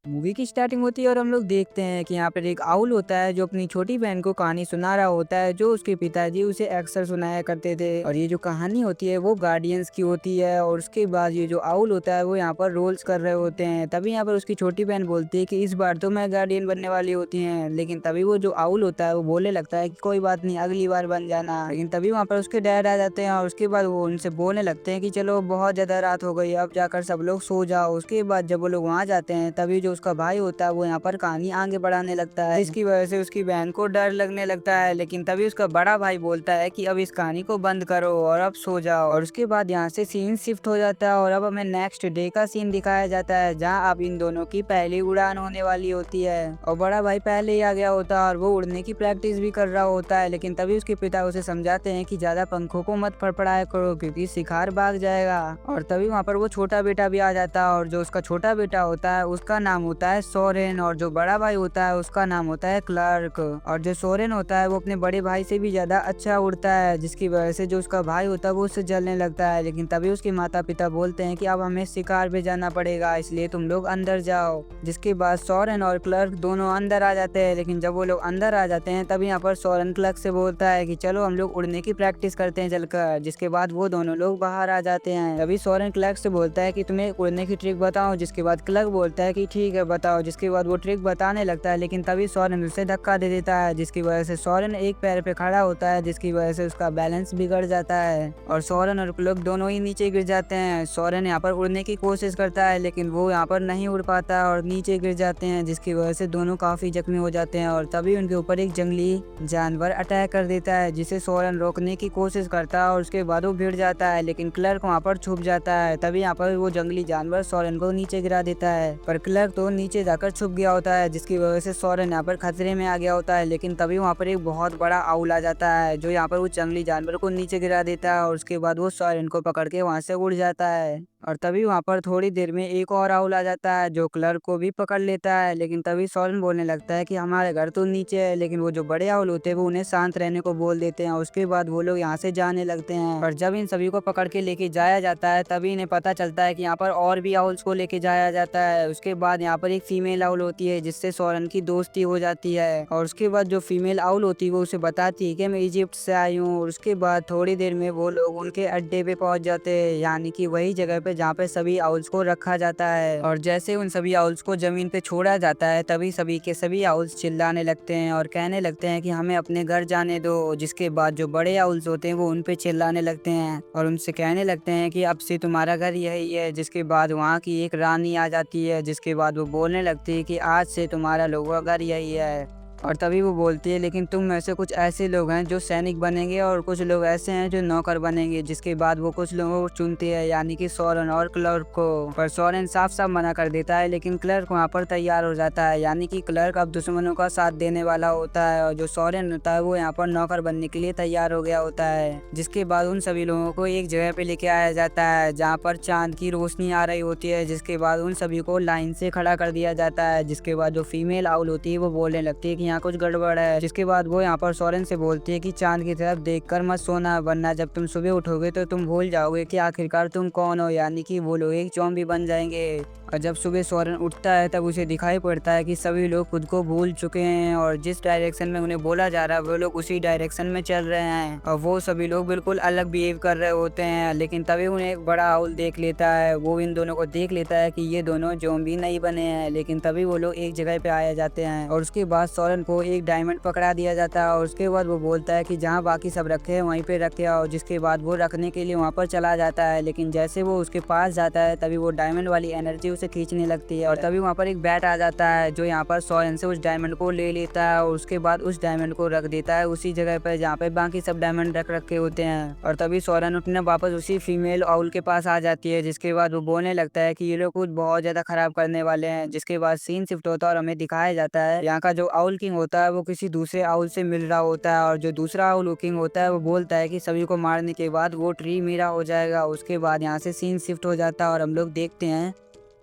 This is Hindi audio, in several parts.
मूवी की स्टार्टिंग होती है और हम लोग देखते हैं कि यहाँ पर एक आउल होता है जो अपनी छोटी बहन को कहानी सुना रहा होता है जो उसके पिताजी उसे अक्सर सुनाया करते थे। और ये जो कहानी होती है वो गार्डियंस की होती है। और उसके बाद ये जो आउल होता है वो यहाँ पर रोल्स कर रहे होते हैं। तभी यहाँ पर उसकी छोटी बहन बोलती है कि इस बार तो मैं गार्डियन बनने वाली होती है। लेकिन तभी वो जो आउल होता है वो बोलने लगता है कि कोई बात नहीं, अगली बार बन जाना। लेकिन तभी वहाँ पर उसके डैड आ जाते हैं और उसके बाद वो उनसे बोलने लगते हैं कि चलो बहुत ज्यादा रात हो गई, अब जाकर सब लोग सो जाओ। उसके बाद जब वो लोग वहाँ जाते हैं तभी जो उसका भाई होता है वो यहाँ पर कहानी आगे बढ़ाने लगता है। इसकी वजह से उसकी बहन को डर लगने लगता है। लेकिन तभी उसका बड़ा भाई बोलता है कि अब इस कहानी को बंद करो और अब सो जाओ। और उसके बाद यहाँ से सीन शिफ्ट हो जाता है और अब हमें नेक्स्ट डे का सीन दिखाया जाता है जहाँ अब इन दोनों की पहली उड़ान होने वाली होती है। और बड़ा भाई पहले ही आ गया होता है और वो उड़ने की प्रैक्टिस भी कर रहा होता है। लेकिन तभी उसके पिता उसे समझाते हैं कि ज्यादा पंखों को मत फड़फड़ाया करो क्योंकि शिकार भाग जाएगा। और तभी वहाँ पर वो छोटा बेटा भी आ जाता है और जो उसका छोटा बेटा होता है उसका नाम होता है सोरेन और जो बड़ा भाई होता है उसका नाम होता है क्लार्क। और जो सोरेन होता है वो अपने बड़े भाई से भी ज्यादा अच्छा उड़ता है जिसकी वजह से जो उसका भाई होता है वो उससे जलने लगता है। लेकिन तभी उसके माता पिता बोलते हैं कि अब हमें शिकार पे जाना पड़ेगा, इसलिए तुम लोग अंदर जाओ। जिसके बाद सोरेन और क्लर्क दोनों अंदर आ जाते हैं। लेकिन जब वो लोग अंदर आ जाते हैं तभी यहाँ पर सोरेन क्लर्क से बोलता है कि चलो हम लोग उड़ने की प्रैक्टिस करते हैं चलकर। जिसके बाद वो दोनों लोग बाहर आ जाते हैं। तभी सोरेन क्लर्क से बोलता है कि तुम्हें उड़ने की ट्रिक बताओ। जिसके बाद क्लर्क बोलता है कि ठीक है बताओ। जिसके बाद वो ट्रिक बताने लगता है लेकिन तभी सोरेन उसे धक्का दे देता है जिसकी वजह से सोरेन एक पैर पे खड़ा होता है जिसकी वजह से उसका बैलेंस बिगड़ जाता है और सोरेन और क्लर्क दोनों ही नीचे गिर जाते हैं। सोरेन यहाँ पर उड़ने की कोशिश करता है लेकिन वो यहाँ पर नहीं उड़ पाता और नीचे गिर जाते हैं जिसकी वजह से दोनों काफी जख्मी हो जाते हैं। और तभी उनके ऊपर एक जंगली जानवर अटैक कर देता है जिसे सोरेन रोकने की कोशिश करता है और उसके बाद वो भिड़ जाता है। लेकिन क्लर्क वहाँ पर छुप जाता है। तभी यहाँ पर वो जंगली जानवर सोरेन को नीचे गिरा देता है पर क्लर्क तो नीचे जाकर छुप गया होता है जिसकी वजह से सोरेन यहाँ पर खतरे में आ गया होता है। लेकिन तभी वहाँ पर एक बहुत बड़ा आउल आ जाता है जो यहाँ पर वो जंगली जानवर को नीचे गिरा देता है और उसके बाद वो सोरेन को पकड़ के वहाँ से उड़ जाता है। और तभी वहाँ पर थोड़ी देर में एक और आउल आ जाता है जो क्लर्क को भी पकड़ लेता है। लेकिन तभी सोरेन बोलने लगता है कि हमारे घर तो नीचे है। लेकिन वो जो बड़े आउल होते हैं वो उन्हें शांत रहने को बोल देते हैं। उसके बाद वो लोग यहाँ से जाने लगते हैं और जब इन सभी को पकड़ के लेके जाया जाता है तभी इन्हें पता चलता है कि यहाँ पर और भी आउल्स को लेके जाया जाता है। उसके बाद यहाँ पर एक फीमेल आउल होती है जिससे सोरेन की दोस्ती हो जाती है। और उसके बाद जो फीमेल आउल होती है वो उसे बताती है कि मैं इजिप्ट से आई हूँ। और उसके बाद थोड़ी देर में वो लोग उनके अड्डे पे पहुंच जाते हैं यानी कि वही जगह पे जहाँ पे सभी आउल्स को रखा जाता है। और जैसे उन सभी आउल्स को जमीन पे छोड़ा जाता है तभी सभी के सभी आउल्स चिल्लाने लगते हैं और कहने लगते हैं कि हमें अपने घर जाने दो। जिसके बाद जो बड़े आउल्स होते हैं वो उन पे चिल्लाने लगते हैं और उनसे कहने लगते हैं कि अब से तुम्हारा घर यही है। जिसके बाद वहाँ की एक रानी आ जाती है जिसके बाद वो बोलने लगती है कि आज से तुम्हारा लोगों का घर यही है। और तभी वो बोलती है लेकिन तुम में से कुछ ऐसे लोग हैं जो सैनिक बनेंगे और कुछ लोग ऐसे हैं जो नौकर बनेंगे। जिसके बाद वो कुछ लोगों को चुनती है यानी कि सोरेन और क्लर्क को। पर सोरेन साफ साफ मना कर देता है लेकिन क्लर्क वहाँ पर तैयार हो जाता है यानी कि क्लर्क अब दुश्मनों का साथ देने वाला होता है और जो सोरेन होता है वो यहाँ पर नौकर बनने के लिए तैयार हो गया होता है। जिसके बाद उन सभी लोगों को एक जगह पे लेके आया जाता है जहाँ पर चांद की रोशनी आ रही होती है। जिसके बाद उन सभी को लाइन से खड़ा कर दिया जाता है। जिसके बाद जो फीमेल आउल होती है वो बोलने लगती है कि यहाँ कुछ गड़बड़ है। जिसके बाद वो यहाँ पर सोरेन से बोलती है कि चांद की तरफ देखकर मत सोना वरना जब तुम सुबह उठोगे तो तुम भूल जाओगे कि आखिरकार तुम कौन हो यानी कि वो लोग एक ज़ॉम्बी बन जाएंगे। और जब सुबह सोरेन उठता है तब उसे दिखाई पड़ता है कि सभी लोग खुद को भूल चुके हैं और जिस डायरेक्शन में उन्हें बोला जा रहा है वो लोग उसी डायरेक्शन में चल रहे हैं और वो सभी लोग बिल्कुल अलग बिहेव कर रहे होते हैं। लेकिन तभी उन्हें एक बड़ा आउल देख लेता है, वो इन दोनों को देख लेता है कि ये दोनों ज़ॉम्बी नहीं बने हैं। लेकिन तभी वो लोग एक जगह पे आए जाते हैं और उसके बाद सोरेन को एक डायमंड पकड़ा दिया जाता है और उसके बाद वो बोलता है कि जहाँ बाकी सब रखे हैं वहीं पे रखे आओ। जिसके बाद वो रखने के लिए वहाँ पर चला जाता है लेकिन जैसे वो उसके पास जाता है तभी वो डायमंड वाली एनर्जी उसे खींचने लगती है और तभी वहाँ पर एक बैट आ जाता है जो यहाँ पर सोरेन से उस डायमंड को ले लेता है और उसके बाद उस डायमंड को रख देता है उसी जगह पर जहाँ पे बाकी सब डायमंड रख रखे होते हैं। और तभी सोरेन अपने वापस उसी फीमेल आउल के पास आ जाती है। जिसके बाद वो बोलने लगता है कि ये लोग कुछ बहुत ज्यादा खराब करने वाले हैं। जिसके बाद सीन शिफ्ट होता है और हमें दिखाया जाता है यहाँ का जो आउल किंग होता है वो किसी दूसरे आउल से मिल रहा होता है और जो दूसरा आउल किंग होता है वो बोलता है कि सभी को मारने के बाद वो ट्री मेरा हो जाएगा। उसके बाद यहाँ से सीन शिफ्ट हो जाता है और हम लोग देखते हैं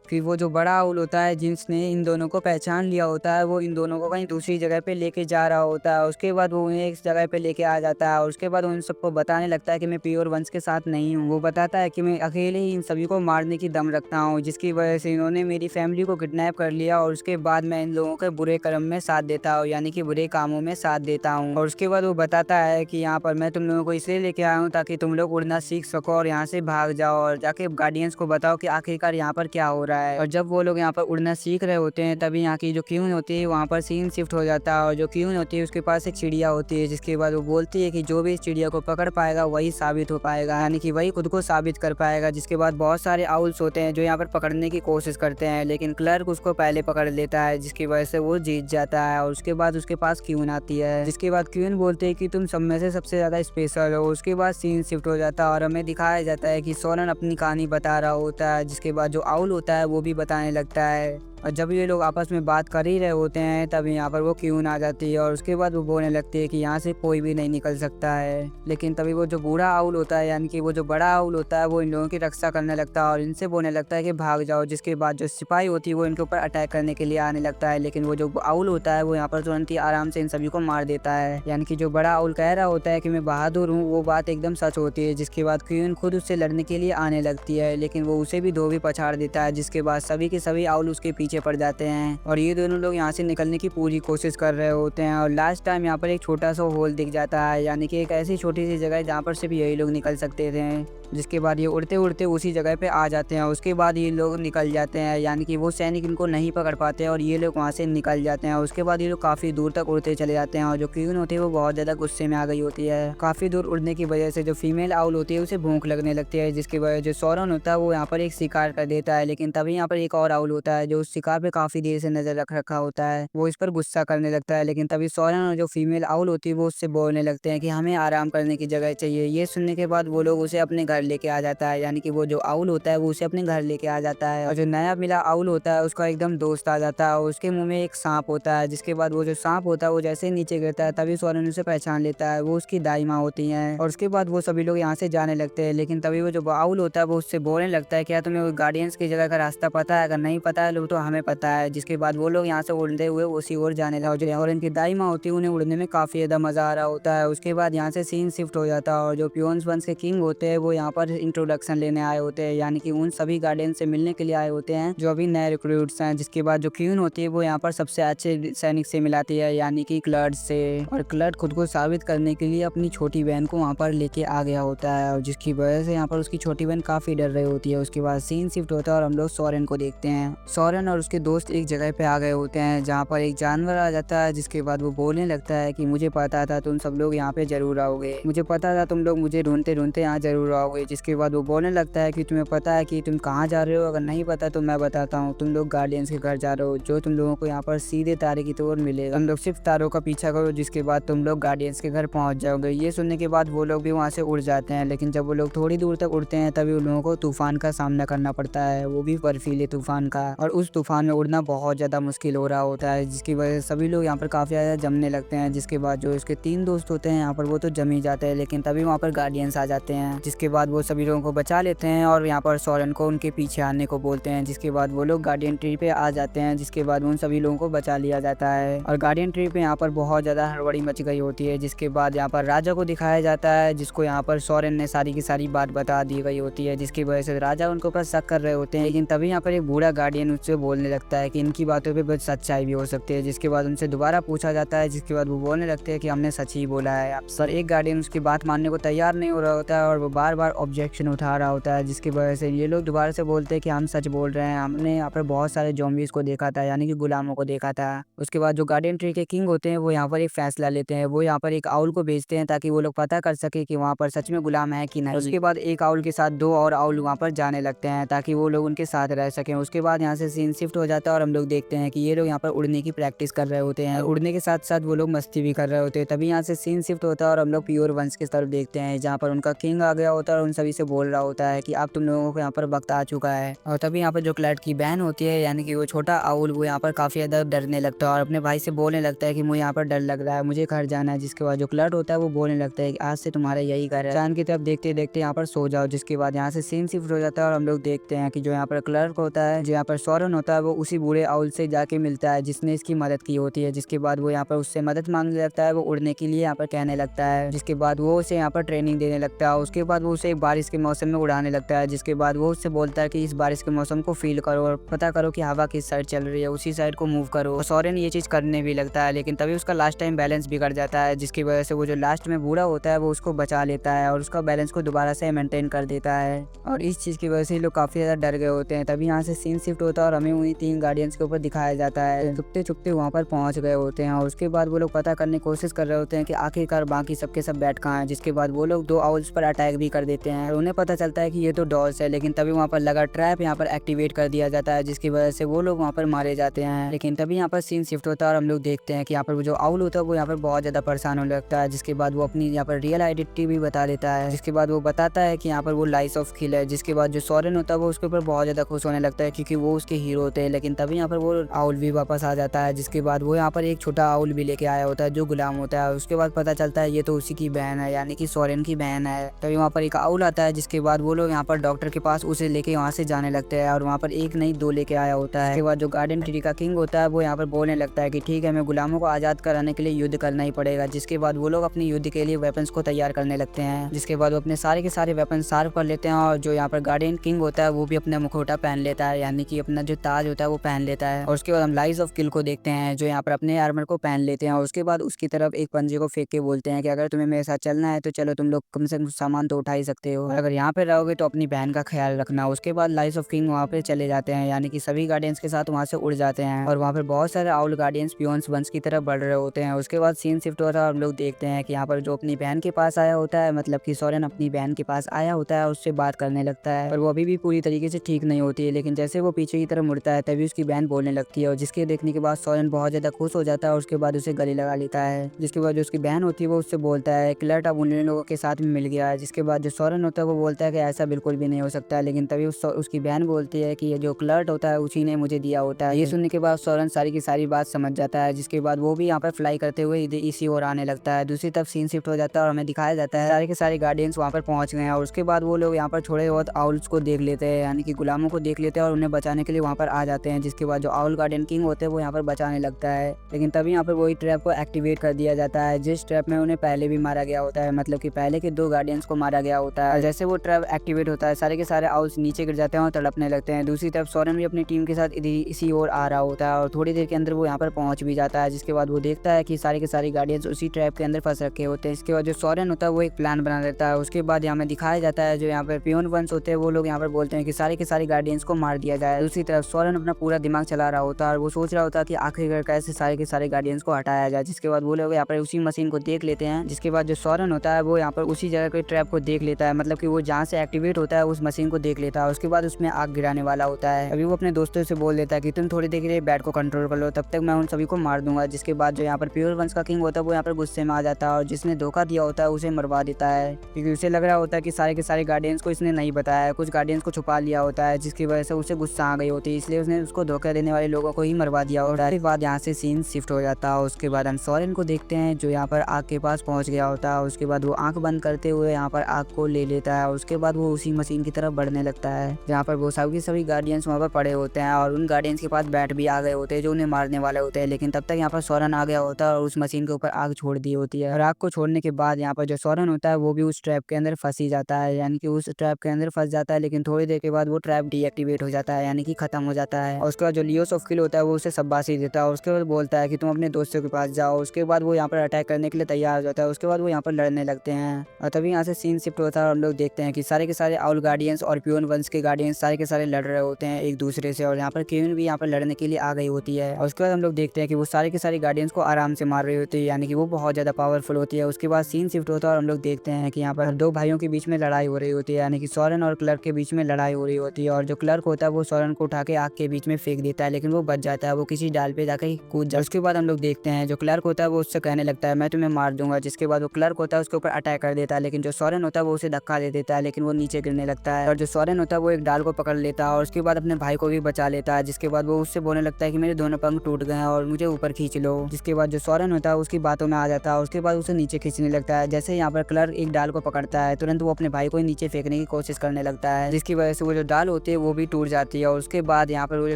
फिर वो जो बड़ा आउल होता है जिसने इन दोनों को पहचान लिया होता है, वो इन दोनों को कहीं दूसरी जगह पे लेके जा रहा होता है। उसके बाद वो उन्हें एक जगह पे लेके आ जाता है और उसके बाद उन सबको बताने लगता है कि मैं प्योर वंश के साथ नहीं हूँ। वो बताता है कि मैं अकेले ही इन सभी को मारने की दम रखता हूँ, जिसकी वजह से इन्होंने मेरी फैमिली को किडनैप कर लिया और उसके बाद मैं इन लोगों के बुरे कर्म में साथ देता हूँ, यानी कि बुरे कामों में साथ देता हूँ। और उसके बाद वो बताता है कि यहाँ पर मैं तुम लोगों को इसलिए लेके आया हूँ ताकि तुम लोग उड़ना सीख सको और यहाँ से भाग जाओ और जाके गार्डियंस को बताओ कि आखिरकार यहाँ पर क्या हो रहा है। और जब वो लोग यहाँ पर उड़ना सीख रहे होते हैं तभी यहाँ की जो क्यून होती है वहाँ पर सीन शिफ्ट हो जाता है और जो क्यून होती है उसके पास एक चिड़िया होती है, जिसके बाद वो बोलती है कि जो भी इस चिड़िया को पकड़ पाएगा वही साबित हो पाएगा, यानी कि वही खुद को साबित कर पाएगा। जिसके बाद बहुत सारे आउल्स होते हैं जो यहाँ पर पकड़ने की कोशिश करते हैं, लेकिन क्लर्क उसको पहले पकड़ लेता है, जिसकी वजह से वो जीत जाता है। और उसके बाद उसके पास क्यून आती है, जिसके बाद क्यून बोलते हैं कि तुम सब में से सबसे ज्यादा स्पेशल हो। उसके बाद सीन शिफ्ट हो जाता है और हमें दिखाया जाता है कि सोरन अपनी कहानी बता रहा होता है, जिसके बाद जो आउल होता है वो भी बताने लगता है। और जब ये लोग आपस में बात कर ही रहे होते हैं तब यहाँ पर वो क्यून आ जाती है और उसके बाद वो बोलने लगती है कि यहाँ से कोई भी नहीं निकल सकता है। लेकिन तभी वो जो बूढ़ा आउल होता है, यानी कि वो जो बड़ा आउल होता है, वो इन लोगों की रक्षा करने लगता है और इनसे बोलने लगता है कि भाग जाओ। जिसके बाद जो सिपाही होती है वो इनके ऊपर अटैक करने के लिए आने लगता है, लेकिन वो जो आउल होता है वो यहाँ पर तुरंत ही आराम से इन सभी को मार देता है। यानी कि जो बड़ा आउल कह रहा होता है कि मैं बहादुर हूँ, वो बात एकदम सच होती है। जिसके बाद क्यून खुद उससे लड़ने के लिए आने लगती है, लेकिन वो उसे भी धोबी पछाड़ देता है। जिसके बाद सभी के सभी आउल उसके पीछे पड़ जाते हैं और ये दोनों लोग यहाँ से निकलने की पूरी कोशिश कर रहे होते हैं। और लास्ट टाइम यहाँ पर एक छोटा सा होल दिख जाता है, यानी कि एक ऐसी छोटी सी जगह है जहाँ पर सिर्फ यही लोग निकल सकते थे। जिसके बाद ये उड़ते उड़ते उसी जगह पे आ जाते हैं। उसके बाद ये लोग निकल जाते हैं, यानी कि वो सैनिक इनको नहीं पकड़ पाते और ये लोग वहाँ से निकल जाते हैं। उसके बाद ये लोग काफी दूर तक उड़ते चले जाते हैं और जो क्वीन होती है वो बहुत ज्यादा गुस्से में आ गई होती है। काफी दूर उड़ने की वजह से जो फीमेल आउल होती है उसे भूख लगने लगती है, जिसकी वजह जो सौरन होता है वो यहाँ पर एक शिकार कर देता है। लेकिन तभी यहाँ पर एक और आउल होता है जो उस शिकार पे काफी देर से नजर रख रखा होता है, वो इस पर गुस्सा करने लगता है। लेकिन तभी सौरन और जो फीमेल आउल होती है वो उससे बोलने लगते हैं कि हमें आराम करने की जगह चाहिए। ये सुनने के बाद वो लोग उसे अपने घर लेके आ जाता है, यानी कि वो जो आउल होता है वो उसे अपने घर लेके आ जाता है। और जो नया मिला आउल होता है उसका एकदम दोस्त आ जाता है और उसके मुंह में एक सांप होता है। जिसके बाद वो जो सांप होता है वो जैसे ही नीचे गिरता है तभी सौरन उसे पहचान लेता है, वो उसकी दाई माँ होती है। और उसके बाद वो सभी लोग यहाँ से जाने लगते हैं, लेकिन तभी वो जो आउल होता है वो उससे बोलने लगता है क्या तुम्हें गार्डियंस की जगह का रास्ता पता है? अगर नहीं पता है तो हमें पता है। जिसके बाद वो लोग यहाँ से उड़ते हुए उसी ओर जाने लगे और इनकी दाई माँ होती है उन्हें उड़ने में काफी ज्यादा मजा आ रहा होता है। उसके बाद यहाँ से सीन शिफ्ट हो जाता है और जो पियोन्स वंश के किंग होते हैं वो यहाँ पर इंट्रोडक्शन लेने आए होते हैं, यानी कि उन सभी गार्डियन से मिलने के लिए आए होते हैं जो अभी नए रिक्रूट्स हैं। जिसके बाद जो क्वीन होती है वो यहाँ पर सबसे अच्छे सैनिक से मिलाती है, यानी कि क्लर्ड से। और क्लर्ड खुद को साबित करने के लिए अपनी छोटी बहन को वहाँ पर लेके आ गया होता है और जिसकी वजह से यहाँ पर उसकी छोटी बहन काफी डर रही होती है। उसके बाद सीन शिफ्ट होता है और हम लोग सोरेन को देखते हैं। सोरेन और उसके दोस्त एक जगह पे आ गए होते हैं जहाँ पर एक जानवर आ जाता है। जिसके बाद वो बोलने लगता है कि मुझे पता था तुम सब लोग यहाँ पे जरूर आओगे, मुझे पता था तुम लोग मुझे ढूंढते ढूंढते यहाँ जरूर आओगे। जिसके बाद वो बोलने लगता है कि तुम्हें पता है कि तुम कहाँ जा रहे हो? अगर नहीं पता तो मैं बताता हूँ, तुम लोग गार्डियंस के घर जा रहे हो जो तुम लोगों को यहाँ पर सीधे तारे की तौर मिलेगा। तुम लोग सिर्फ तारों का पीछा करो, जिसके बाद तुम लोग गार्डियंस के घर पहुंच जाओगे। ये सुनने के बाद वो लोग भी वहाँ से उड़ जाते हैं, लेकिन जब वो लोग थोड़ी दूर तक उड़ते हैं तभी उन लोगों को तूफान का सामना करना पड़ता है, वो भी बर्फीले तूफान का। और उस तूफान में उड़ना बहुत ज्यादा मुश्किल हो रहा होता है, जिसकी वजह से सभी लोग यहाँ पर काफी ज्यादा जमने लगते हैं। जिसके बाद जो उसके 3 दोस्त होते हैं यहाँ पर वो तो जम ही जाते हैं, लेकिन तभी वहाँ पर गार्डियंस आ जाते हैं। जिसके बाद वो सभी लोगों को बचा लेते हैं और यहाँ पर सोरेन को उनके पीछे आने को बोलते हैं। जिसके बाद वो लोग गार्डियन ट्री पे आ जाते हैं, जिसके बाद उन सभी लोगों को बचा लिया जाता है। और गार्डियन ट्री पे यहाँ पर बहुत ज्यादा हड़बड़ी मच गई होती है। जिसके बाद यहाँ पर राजा को दिखाया जाता है, जिसको यहाँ पर सोरेन ने सारी की सारी बात बता दी गई होती है, जिसकी वजह से राजा उनके ऊपर शक कर रहे होते हैं। लेकिन तभी यहाँ पर एक बूढ़ा गार्डियन उससे बोलने लगता है कि इनकी बातों पे बस सच्चाई भी हो सकती है। जिसके बाद उनसे दोबारा पूछा जाता है, जिसके बाद वो बोलने लगते हैं कि हमने सच ही बोला है। सर एक गार्डियन उसकी बात मानने को तैयार नहीं हो रहा होता है और वो बार बार ऑब्जेक्शन उठा रहा होता है, जिसकी वजह से ये लोग दोबारा से बोलते हैं कि हम सच बोल रहे हैं, हमने यहाँ पर बहुत सारे ज़ॉम्बीज़ को देखा था, यानी कि गुलामों को देखा था। उसके बाद जो गार्डियन ट्री के किंग होते हैं वो यहाँ पर एक फैसला लेते हैं, वो यहाँ पर एक आउल को भेजते हैं ताकि वो लोग पता कर सके कि वहाँ पर सच में गुलाम है कि नहीं। उसके बाद एक आउल के साथ 2 और आउल वहाँ पर जाने लगते हैं ताकि वो लोग उनके साथ रह सकें। उसके बाद यहाँ से सीन शिफ्ट हो जाता है और हम लोग देखते हैं कि ये लोग यहाँ पर उड़ने की प्रैक्टिस कर रहे होते हैं। उड़ने के साथ साथ वो लोग मस्ती भी कर रहे होते हैं। तभी यहाँ से सीन शिफ्ट होता है और हम लोग प्योर वंश की तरफ देखते हैं, जहाँ पर उनका किंग आ गया होता है और उन सभी से बोल रहा होता है कि अब तुम लोगों को यहाँ पर वक्त आ चुका है। और तभी यहाँ पर जो क्लर्क की बहन होती है, यानी कि वो छोटा आउल, वो यहाँ पर काफी ज्यादा डरने लगता है और अपने भाई से बोलने लगता है कि मुझे यहाँ पर डर लग रहा है, मुझे घर जाना है। जिसके बाद जो क्लर्क होता है वो बोलने लगता है कि आज से तुम्हारा यही घर है, चांद की तरफ देखते देखते यहाँ पर सो जाओ। जिसके बाद यहाँ से सीन शिफ्ट हो जाता है और हम लोग देखते हैं कि जो यहाँ पर क्लर्क होता है, जो यहाँ पर सॉरन होता है, वो उसी बूढ़े आउल से जाके मिलता है जिसने इसकी मदद की होती है। जिसके बाद वो यहाँ पर उससे मदद मांगने लगता है, वो उड़ने के लिए यहाँ पर कहने लगता है। जिसके बाद वो उसे यहाँ पर ट्रेनिंग देने लगता है। उसके बाद वो उसे बारिश के मौसम में उड़ाने लगता है। जिसके बाद वो उससे बोलता है कि इस बारिश के मौसम को फील करो और पता करो कि हवा किस साइड चल रही है, उसी साइड को मूव करो। और सॉरेन ये चीज करने भी लगता है, लेकिन तभी उसका लास्ट टाइम बैलेंस बिगड़ जाता है, जिसकी वजह से वो जो लास्ट में बूढ़ा होता है वो उसको बचा लेता है और उसका बैलेंस को दोबारा से मेंटेन कर देता है। और इस चीज की वजह से लोग काफी ज्यादा डर गए होते हैं। तभी यहाँ से सीन शिफ्ट होता है और हमें उन्हीं 3 गार्डियंस के ऊपर दिखाया जाता है, छुपते छुपते वहाँ पर पहुंच गए होते हैं। और उसके बाद वो लोग पता करने की कोशिश कर रहे होते हैं कि आखिरकार बाकी सबके सब बैठ कहाँ हैं। जिसके बाद वो लोग 2 आउल्स पर अटैक भी कर देते हैं और उन्हें पता चलता है कि ये तो डॉल्स है, लेकिन तभी वहाँ पर लगा ट्रैप यहाँ पर एक्टिवेट कर दिया जाता है, जिसकी वजह से वो लोग वहाँ पर मारे जाते हैं। लेकिन तभी यहाँ पर सीन शिफ्ट होता है और हम लोग देखते हैं कि यहाँ पर जो आउल होता है वो यहाँ पर बहुत ज्यादा परेशान होने लगता है। जिसके बाद वो अपनी यहाँ पर रियल आइडेंटिटी भी बता देता है। जिसके बाद वो बताता है कि यहाँ पर वो लाइस ऑफ किल है। जिसके बाद जो सॉरेन होता है वो उसके ऊपर बहुत ज्यादा खुश होने लगता है, क्योंकि वो उसके हीरो होते हैं। लेकिन तभी यहाँ पर वो आउल भी वापस आ जाता है। जिसके बाद वो यहाँ पर एक छोटा आउल भी लेके आया होता है जो गुलाम होता है। उसके बाद पता चलता है ये तो उसी की बहन है, यानी कि सॉरेन की बहन है। तभी वहाँ पर एक आउल आता है। जिसके बाद वो लोग यहाँ पर डॉक्टर के पास उसे लेके वहाँ से जाने लगते हैं और वहाँ पर एक नहीं 2 लेके आया होता है। उसके बाद जो गार्डन ट्री का किंग होता है वो यहाँ पर बोलने लगता है कि ठीक है, हमें गुलामों को आजाद कराने के लिए युद्ध करना ही पड़ेगा। जिसके बाद वो लोग अपनी युद्ध के लिए वेपन्स को तैयार करने लगते हैं। जिसके बाद वो अपने सारे के सारे वेपन शार्प कर लेते हैं और जो यहाँ पर गार्डियन किंग होता है वो भी अपना मुखौटा पहन लेता है, यानी कि अपना जो ताज होता है वो पहन लेता है। और उसके बाद हम लाइज ऑफ किल को देखते हैं, जो यहाँ पर अपने आर्मर को पहन लेते हैं और उसके बाद उसकी तरफ एक पंजे को फेंक के बोलते हैं कि अगर तुम्हें मेरे साथ चलना है तो चलो, तुम लोग कम से कम सामान तो उठा ही सकते हो, अगर यहाँ पे रहोगे तो अपनी बहन का ख्याल रखना। उसके बाद लाइज ऑफ किंग वहाँ पे चले जाते हैं, यानी कि सभी गार्डियंस के साथ वहाँ से उड़ जाते हैं और वहाँ पर बहुत सारे आउल गार्डियंस पियोन्स वंश की तरफ बढ़ रहे होते हैं। उसके बाद सीन शिफ्ट होता है और हम लोग देखते हैं कि यहाँ पर जो अपनी बहन के पास आया होता है, मतलब कि सॉरेन अपनी बहन के पास आया होता है, उससे बात करने लगता है और वो अभी भी पूरी तरीके से ठीक नहीं होती है। लेकिन जैसे वो पीछे की तरफ मुड़ता है तभी उसकी बहन बोलने लगती है और जिसके देखने के बाद सॉरेन बहुत ज्यादा खुश हो जाता है और उसके बाद उसे गले लगा लेता है। जिसके बाद जो उसकी बहन होती है वो उससे बोलता है क्लर्ट अब उन लोगों के साथ में मिल गया है। जिसके बाद जो सॉरेन होता है वो बोलता है कि ऐसा बिल्कुल भी नहीं हो सकता है। लेकिन तभी उसकी बहन बोलती है कि ये जो क्लर्ट होता है उसी ने मुझे दिया होता है। ये सुनने के बाद सॉरेन सारी की सारी बात समझ जाता है। जिसके बाद वो भी यहाँ पर फ्लाई करते हुए इसी ओर आने लगता है। दूसरी तरफ सीन शिफ्ट हो जाता है और हमें दिखाया जाता है सारे के सारे गार्डियंस वहाँ पर पहुंच गए हैं और उसके बाद वो लोग यहाँ पर थोड़े बहुत आउल्स को देख लेते हैं, यानी कि गुलामों को देख लेते हैं और उन्हें बचाने के लिए वहाँ पर आ जाते हैं। जिसके बाद जो आउल गार्डियन किंग होते हैं वो यहाँ पर बचाने लगता है। लेकिन तभी यहाँ पर वही ट्रैप को एक्टिवेट कर दिया जाता है जिस ट्रैप में उन्हें पहले भी मारा गया होता है, मतलब कि पहले के 2 गार्डियंस को मारा गया होता है। जैसे वो ट्रैप एक्टिवेट होता है सारे के सारे आउल्स नीचे गिर जाते हैं और तड़पने लगते हैं। दूसरी तरफ सॉरेन भी अपनी टीम के साथ इसी ओर आ रहा होता है और थोड़ी देर के अंदर वो यहाँ पर पहुंच भी जाता है। जिसके बाद वो देखता है कि सारे के सारे गार्डियंस उसी ट्रैप के अंदर फंस रखे होते हैं। इसके बाद जो सॉरेन होता है वो एक प्लान बना लेता है। उसके बाद यहाँ में दिखाया जाता है जो यहाँ पर पियोन वंश होते हैं वो लोग यहाँ पर बोलते हैं कि सारे के सारे गार्डियंस को मार दिया जाए। दूसरी तरफ सॉरेन अपना पूरा दिमाग चला रहा होता है और वो सोच रहा होता है कि आखिरकार कैसे सारे के सारे गार्डियंस को हटाया जाए। जिसके बाद वो लोग यहाँ पर उसी मशीन को देख लेते हैं। जिसके बाद जो सॉरेन होता है वो यहाँ पर उसी जगह के ट्रैप को देख लेता है, मतलब कि वो जहाँ से एक्टिवेट होता है उस मशीन को देख लेता है। उसके बाद उसमें आग गिराने वाला होता है। अभी वो अपने दोस्तों से बोल देता है कि तुम थोड़ी देर के लिए बैट को कंट्रोल कर लो, तब तक मैं उन सभी को मार दूंगा। जिसके बाद जो यहाँ पर प्योर वंश का किंग होता है वो यहाँ पर गुस्से में आ जाता है और जिसने धोखा दिया होता है उसे मरवा देता है, क्योंकि उसे लग रहा होता है कि सारे के सारे गार्डियंस को इसने नहीं बताया, कुछ गार्डियंस को छुपा लिया होता है, जिसकी वजह से उसे गुस्सा आ गई होती है, इसलिए उसने उसको धोखा देने वाले लोगों को ही मरवा दिया। और उसके बाद यहाँ से सीन शिफ्ट हो जाता है। उसके बाद हम सॉरेन को देखते हैं जो यहाँ पर आग के पास पहुंच गया होता है। उसके बाद वो आंख बंद करते हुए यहाँ पर आग को ले लेता है और उसके बाद वो उसी मशीन की तरफ बढ़ने लगता है जहाँ पर वो सभी गार्डियंस वहाँ पर पड़े होते हैं और उन गार्डियंस के पास बैट भी आ गए होते हैं जो उन्हें मारने वाले होते हैं। लेकिन तब तक यहाँ पर सॉरेन आ गया होता है और उस मशीन के ऊपर आग छोड़ दी होती है और आग को छोड़ने के बाद यहाँ पर जो सॉरेन होता है वो भी उस ट्रैप के अंदर फंस ही जाता है, यानी कि उस ट्रैप के अंदर फंस जाता है। लेकिन थोड़ी देर के बाद वो ट्रैप डीएक्टिवेट हो जाता है, यानी कि खत्म हो जाता है। और उसके बाद जो लियोस ऑफ किल होता है वो उसे शाबाशी देता है और उसके बाद बोलता है कि तुम अपने दोस्तों के पास जाओ। उसके बाद वो यहाँ पर अटैक करने के लिए तैयार हो जाता है। उसके बाद वो यहाँ पर लड़ने लगते हैं और तभी यहाँ से सीन शिफ्ट होता है और हम लोग देखते हैं कि सारे के सारे आउल गार्डियंस और पियोन वंश के गार्डियंस सारे के सारे लड़ रहे होते हैं एक दूसरे से और यहाँ पर केविन भी यहाँ पर लड़ने के लिए आ गई होती है। और उसके बाद हम लोग देखते हैं कि वो सारे के सारे गार्डियंस को आराम से मार रही होती है, यानी कि वो बहुत ज्यादा पावरफुल होती है। उसके बाद सीन शिफ्ट होता है और हम लोग देखते हैं कि यहाँ पर 2 भाइयों के बीच में लड़ाई हो रही होती है, यानी कि सॉरेन और क्लर्क के बीच में लड़ाई हो रही होती है और जो क्लर्क होता है वो सॉरेन को उठा के आग के बीच में फेंक देता है, लेकिन वो बच जाता है। वो किसी डाल पे जाकर कूद जाता है। उसके बाद हम लोग देखते हैं जो क्लर्क होता है वो उससे कहने लगता है मैं तुम्हें मार दूंगा, जिसके बाद वो क्लर्क होता है उसके ऊपर अटैक कर देता है, लेकिन जो सोरेन होता है वो उसे धक्का दे देता है, लेकिन वो नीचे गिरने लगता है। और जो सोरेन होता है वो एक डाल को पकड़ लेता है और उसके बाद अपने भाई को भी बचा लेता है, जिसके बाद वो उससे बोलने लगता है कि मेरे दोनों पंख टूट गए हैं और मुझे ऊपर खींच लो। जिसके बाद जो सोरेन होता है उसकी बातों में आ जाता है और उसके बाद उसे नीचे खींचने लगता है। जैसे यहाँ पर क्लर्क एक डाल को पकड़ता है, तुरंत वो अपने भाई को ही नीचे फेंकने की कोशिश करने लगता है, जिसकी वजह से वो जो डाल होती है वो भी टूट जाती है। और उसके बाद यहाँ पर वो जो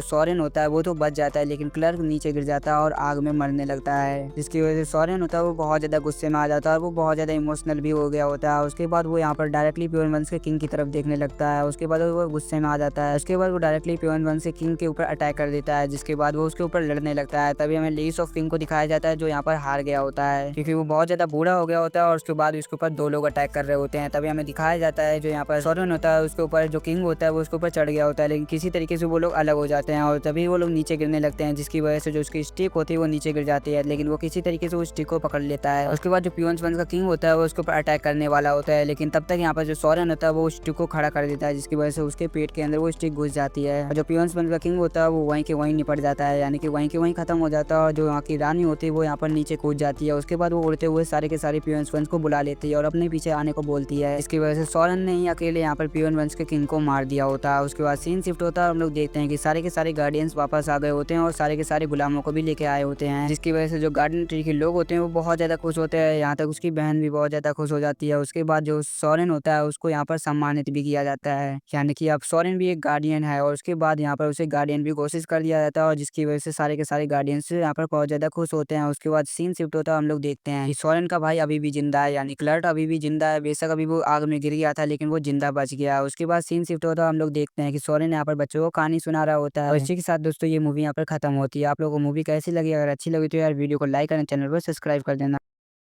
सोरेन होता है वो तो बच जाता है, लेकिन क्लर्क नीचे गिर जाता है और आग में मरने लगता है, जिसकी वजह से सोरेन होता है वो बहुत ज्यादा गुस्से में आ जाता है और वो बहुत ज्यादा इमोशनल भी हो गया होता है। उसके बाद वो यहाँ पर डायरेक्टली प्योर वंश के किंग की तरफ देखने लगता है। उसके बाद वो गुस्से में आ जाता है। उसके बाद वो डायरेक्टली प्योर वंश के किंग के ऊपर अटैक कर देता है, जिसके बाद वो उसके ऊपर लड़ने लगता है। तभी हमें लीस ऑफ किंग को दिखाया जाता है जो यहाँ पर हार गया होता है, क्योंकि वो बहुत ज्यादा बूढ़ा हो गया होता है और उसके बाद उसके ऊपर 2 लोग अटैक कर रहे होते हैं। तभी हमें दिखाया जाता है जो यहाँ पर सोरेन होता है उसके ऊपर जो किंग होता है वो उसके ऊपर चढ़ गया होता है, लेकिन किसी तरीके से वो लोग अलग हो जाते हैं और तभी वो लोग नीचे गिरने लगते हैं, जिसकी वजह से जो उसकी स्टिक होती है वो नीचे गिर जाती है, लेकिन वो किसी तरीके से उस स्टिक को पकड़ लेता है। उसके बाद जो प्योन्स वंश का किंग होता है वो उसके ऊपर अटैक करने वाला होता है, लेकिन तब तक यहाँ पर जो सोरेन होता है वो उस स्टिक को खड़ा कर देता है, जिसकी वजह से उसके पेट के अंदर वो स्टिक घुस जाती है। और जो प्योन्स वंश का किंग होता है वो वहीं के वहीं निपट जाता है, यानी कि वहीं के वहीं खत्म हो जाता है। और जो यहाँ की रानी होती है वो यहाँ पर नीचे कूद जाती है। उसके बाद वो उड़ते हुए सारे के सारे प्योन्स वंश को बुला लेती है और अपने पीछे आने को बोलती है। इसकी वजह से सोरेन ने ही अकेले यहाँ पर प्योन वंश के किंग को मार दिया होता है। उसके बाद सीन शिफ्ट होता है और हम लोग देखते हैं कि सारे के सारे गार्डियंस वापस आ गए होते हैं और सारे के सारे गुलामों को भी लेके आए होते हैं, जिसकी वजह से जो गार्डन ट्री के लोग होते हैं वो बहुत ज्यादा खुश होते हैं। यहाँ तक उसकी बहन भी बहुत ज्यादा खुश हो जाती है। उसके बाद जो सोरेन होता है उसको यहाँ पर सम्मानित भी किया जाता है, यानी कि अब सोरेन भी एक गार्डियन है। और उसके बाद यहाँ पर उसे गार्डियन भी घोषित कर दिया जाता है और जिसकी वजह से सारे के सारे गार्डियंस यहाँ पर बहुत ज्यादा खुश होते हैं। उसके बाद सीन शिफ्ट होता है, हम लोग देखते हैं कि सोरेन का भाई अभी भी जिंदा है, यानी क्लर्क अभी भी जिंदा है। बेशक अभी वो आग में गिर गया था लेकिन वो जिंदा बच गया। उसके बाद सीन शिफ्ट होता है, हम लोग देखते हैं कि सोरेन यहाँ पर बच्चों को कहानी सुना रहा होता है। और इसी के साथ दोस्तों ये मूवी यहाँ पर खत्म होती है। आप लोगों को मूवी कैसी लगी? अगर अच्छी लगी तो यार वीडियो को लाइक करना, चैनल को सब्सक्राइब कर देना।